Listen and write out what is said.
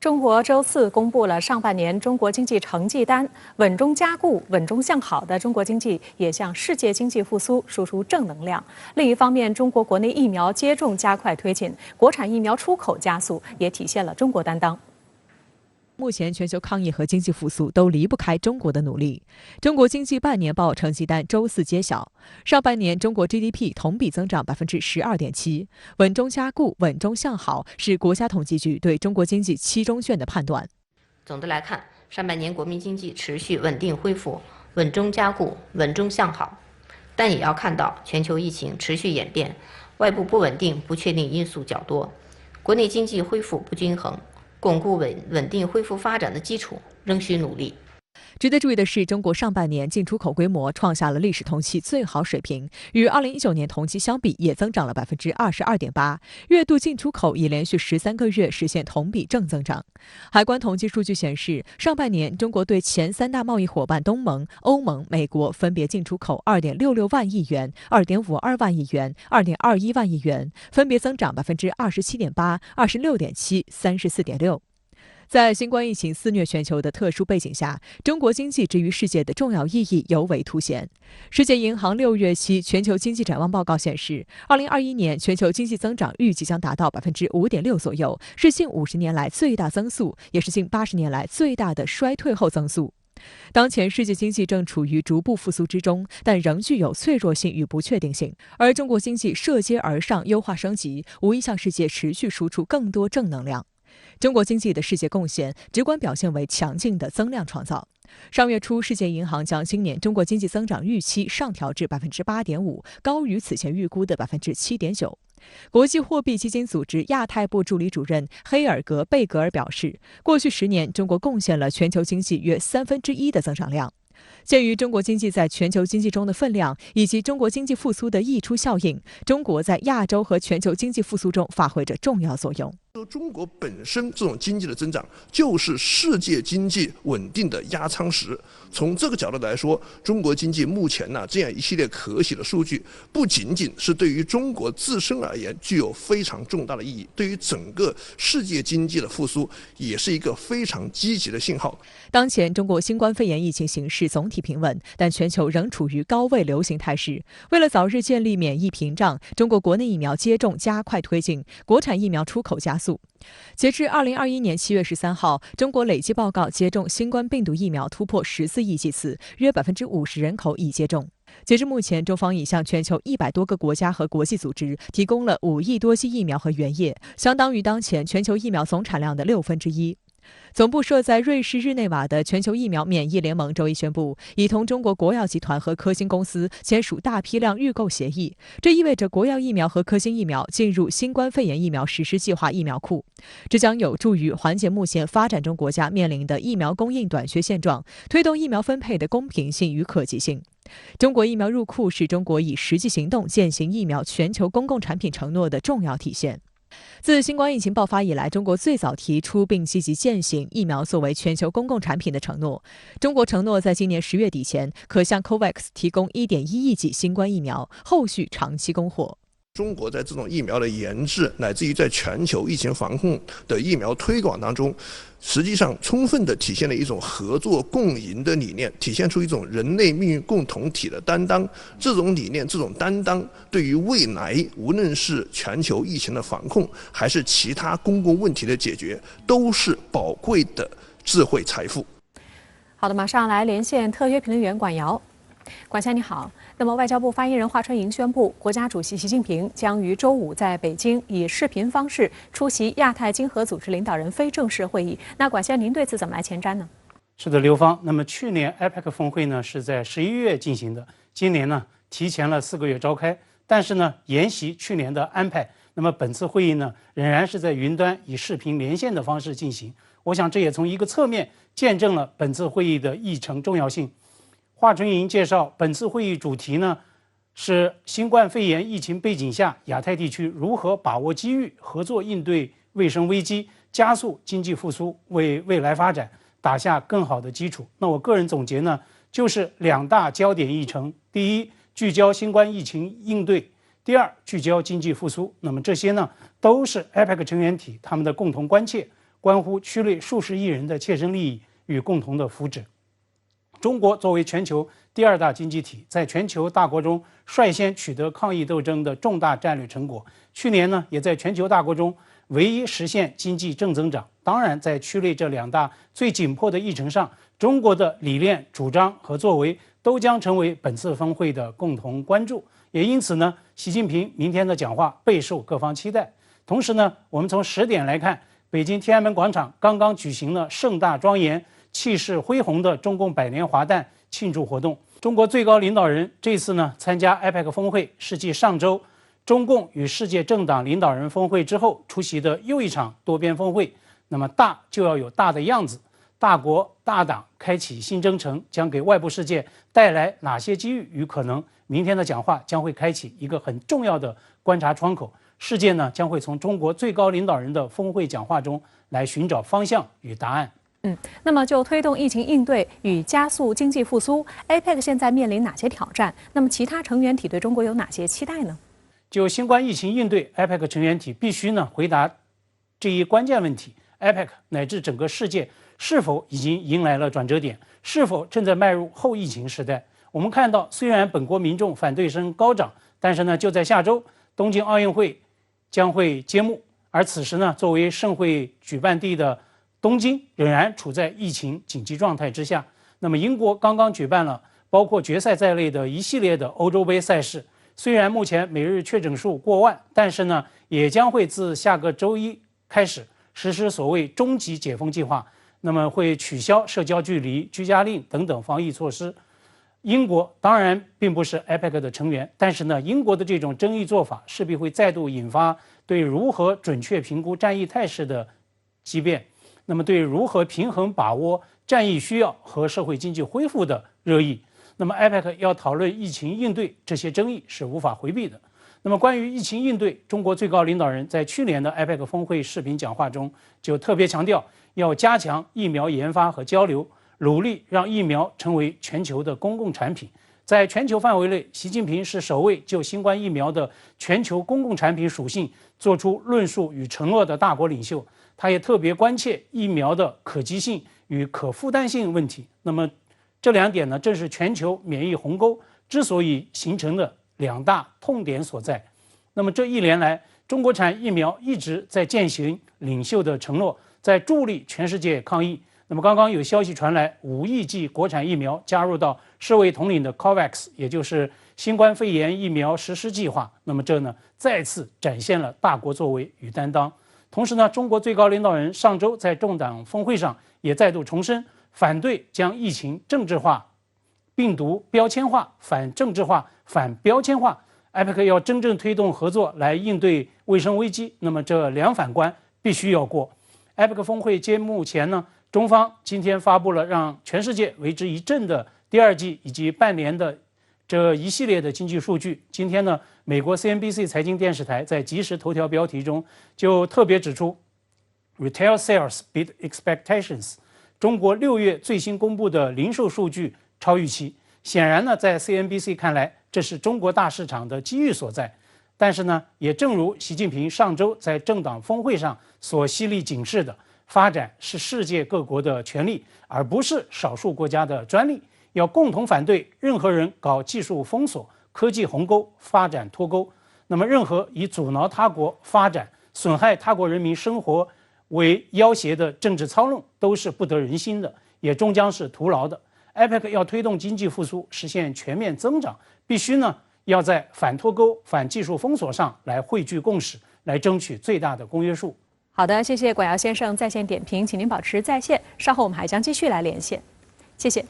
中国周四公布了上半年中国经济成绩单，稳中加固、稳中向好的中国经济也向世界经济复苏输出正能量。另一方面，中国国内疫苗接种加快推进，国产疫苗出口加速，也体现了中国担当。 目前，全球抗疫和经济复苏都离不开中国的努力。中国经济半年报成绩单周四揭晓，上半年中国 GDP 同比增长12.7%，稳中加固、稳中向好是国家统计局对中国经济7中卷的判断。总的来看，上半年国民经济持续稳定恢复，稳中加固、稳中向好。但也要看到全球疫情持续演变，外部不稳定、不确定因素较多，国内经济恢复不均衡。 巩固稳定恢复发展的基础仍需努力。值得注意的是，中国上半年进出口规模创下了历史同期最好水平，与2019年同期相比也增长了22.8%。月度进出口已连续13个月实现同比正增长。海关统计数据显示，上半年中国对前3大贸易伙伴东盟、欧盟、美国分别进出口2.66万亿元、2.52万亿元、2.21万亿元，分别增长27.8%、26.7%、34.6%。 在新冠疫情肆虐全球的特殊背景下，中国经济之于世界的重要意义尤为凸显。世界银行6月期全球经济展望报告显示，2021年全球经济增长预计将达到5.6%左右，是近50年来最大增速，也是近80年来最大的衰退后增速。当前世界经济正处于逐步复苏之中，但仍具有脆弱性与不确定性。而中国经济涉阶而上、优化升级，无疑向世界持续输出更多正能量。 中国经济的世界贡献直观表现为强劲的增量创造。上月初，世界银行将今年中国经济增长预期上调至8.5%，高于此前预估的7.9%。国际货币基金组织亚太部助理主任黑尔格贝格尔表示，过去10年，中国贡献了全球经济约1/3的增长量。 鉴于中国经济在全球经济中的分量，以及中国经济复苏的溢出效应，中国在亚洲和全球经济复苏中发挥着重要作用。 中国本身这种经济的增长，就是世界经济稳定的压舱石。从这个角度来说，中国经济目前这样一系列可喜的数据，不仅仅是对于中国自身而言具有非常重大的意义，对于整个世界经济的复苏也是一个非常积极的信号。当前中国新冠肺炎疫情形势总体平稳，但全球仍处于高位流行态势。为了早日建立免疫屏障，中国国内疫苗接种加快推进，国产疫苗出口加速。 截至2021年7月13号，中国累计报告接种新冠病毒疫苗突破14亿剂次，约50%人口已接种。截至目前，中方已向全球100多个国家和国际组织提供了5亿多剂疫苗和原液，相当于当前全球疫苗总产量的1/6。 总部设在瑞士日内瓦的全球疫苗免疫联盟周一宣布，已同中国国药集团和科兴公司签署大批量预购协议。这意味着国药疫苗和科兴疫苗进入新冠肺炎疫苗实施计划疫苗库，这将有助于缓解目前发展中国家面临的疫苗供应短缺现状，推动疫苗分配的公平性与可及性。中国疫苗入库是中国以实际行动践行疫苗全球公共产品承诺的重要体现。 自新冠疫情爆发以来，中国最早提出并积极践行疫苗作为全球公共产品的承诺。中国承诺在今年10月底前可向 COVAX 提供1.1亿剂新冠疫苗，后续长期供货。 中国在这种疫苗的研制，乃至于在全球疫情防控的疫苗推广当中，实际上充分地体现了一种合作共赢的理念，体现出一种人类命运共同体的担当。这种理念、这种担当，对于未来无论是全球疫情的防控，还是其他公共问题的解决，都是宝贵的智慧财富。好的，马上来连线特约评论员管瑶。 管先你好，那么外交部发言人华春莹宣布，国家主席习近平将于周五在北京以视频方式出席亚太经合组织领导人非正式会议。那管先，您对此怎么来前瞻呢？是的，刘芳。那么去年 APEC 峰会呢是在11月进行的，今年呢提前了4个月召开，但是呢沿袭去年的安排，那么本次会议呢仍然是在云端以视频连线的方式进行。我想这也从一个侧面见证了本次会议的议程重要性。 华春莹介绍，本次会议主题呢是新冠肺炎疫情背景下，亚太地区如何把握机遇，合作应对卫生危机，加速经济复苏，为未来发展打下更好的基础。那我个人总结呢，就是2大焦点议程：第一，聚焦新冠疫情应对；第二，聚焦经济复苏。那么这些呢，都是 APEC 成员体他们的共同关切。关乎区内数十亿人的切身利益与共同的福祉。中国作为全球第2大经济体，在全球大国中率先取得抗疫斗争的重大战略成果。去年呢，也在全球大国中唯一实现经济正增长。当然，在区内这2大最紧迫的议程上，中国的理念、主张和作为都将成为本次峰会的共同关注。也因此呢，习近平明天的讲话备受各方期待。同时呢，我们从10点来看，北京天安门广场刚刚举行了盛大庄严、气势恢宏的中共100年华诞庆祝活动。中国最高领导人这次呢参加 APEC 峰会，是继上周中共与世界政党领导人峰会之后出席的又一场多边峰会。那么大就要有大的样子，大国大党开启新征程，将给外部世界带来哪些机遇与可能？明天的讲话将会开启一个很重要的观察窗口，世界呢将会从中国最高领导人的峰会讲话中来寻找方向与答案。那么就推动疫情应对与加速经济复苏 ，APEC 现在面临哪些挑战？那么其他成员体对中国有哪些期待呢？就新冠疫情应对 ，APEC 成员体必须呢回答这一关键问题：APEC 乃至整个世界是否已经迎来了转折点？是否正在迈入后疫情时代？我们看到，虽然本国民众反对声高涨，但是呢，就在下周，东京奥运会将会揭幕，而此时呢，作为盛会举办地的东京仍然处在疫情紧急状态之下。那么，英国刚刚举办了包括决赛在内的一系列的欧洲杯赛事，虽然目前每日确诊数过万，但是呢，也将会自下个周一开始实施所谓终极解封计划，那么会取消社交距离、居家令等等防疫措施。英国当然并不是 APEC 的成员，但是呢，英国的这种争议做法势必会再度引发对如何准确评估战役态势的激辩，那么对如何平衡把握战役需要和社会经济恢复的热议。那么 APEC 要讨论疫情应对这些争议是无法回避的。那么关于疫情应对，中国最高领导人在去年的 APEC 峰会视频讲话中就特别强调，要加强疫苗研发和交流，努力让疫苗成为全球的公共产品。在全球范围内，习近平是首位就新冠疫苗的全球公共产品属性做出论述与承诺的大国领袖。他也特别关切疫苗的可及性与可负担性问题。那么这2点呢，正是全球免疫鸿沟之所以形成的2大痛点所在。那么这1年来，中国产疫苗一直在践行领袖的承诺，在助力全世界抗疫。那么刚刚有消息传来，5亿剂国产疫苗加入到世卫统领的 COVAX， 也就是新冠肺炎疫苗实施计划。那么这呢，再次展现了大国作为与担当。同时呢，中国最高领导人上周在众党峰会上也再度重申，反对将疫情政治化、病毒标签化、反政治化、反标签化。APEC 要真正推动合作来应对卫生危机，那么这2反关必须要过。APEC 峰会揭幕前呢，中方今天发布了让全世界为之一振的第2季以及半年的这一系列的经济数据。今天呢，美国 CNBC 财经电视台在即时头条标题中就特别指出 ，Retail sales beat expectations， 中国6月最新公布的零售数据超预期。显然呢，在 CNBC 看来，这是中国大市场的机遇所在。但是呢，也正如习近平上周在政党峰会上所犀利警示的，发展是世界各国的权利，而不是少数国家的专利。要共同反对任何人搞技术封锁、科技鸿沟、发展脱钩。那么，任何以阻挠他国发展、损害他国人民生活为要挟的政治操弄，都是不得人心的，也终将是徒劳的。APEC 要推动经济复苏，实现全面增长，必须呢要在反脱钩、反技术封锁上来汇聚共识，来争取最大的公约数。好的，谢谢管尧先生在线点评，请您保持在线，稍后我们还将继续来连线，谢谢。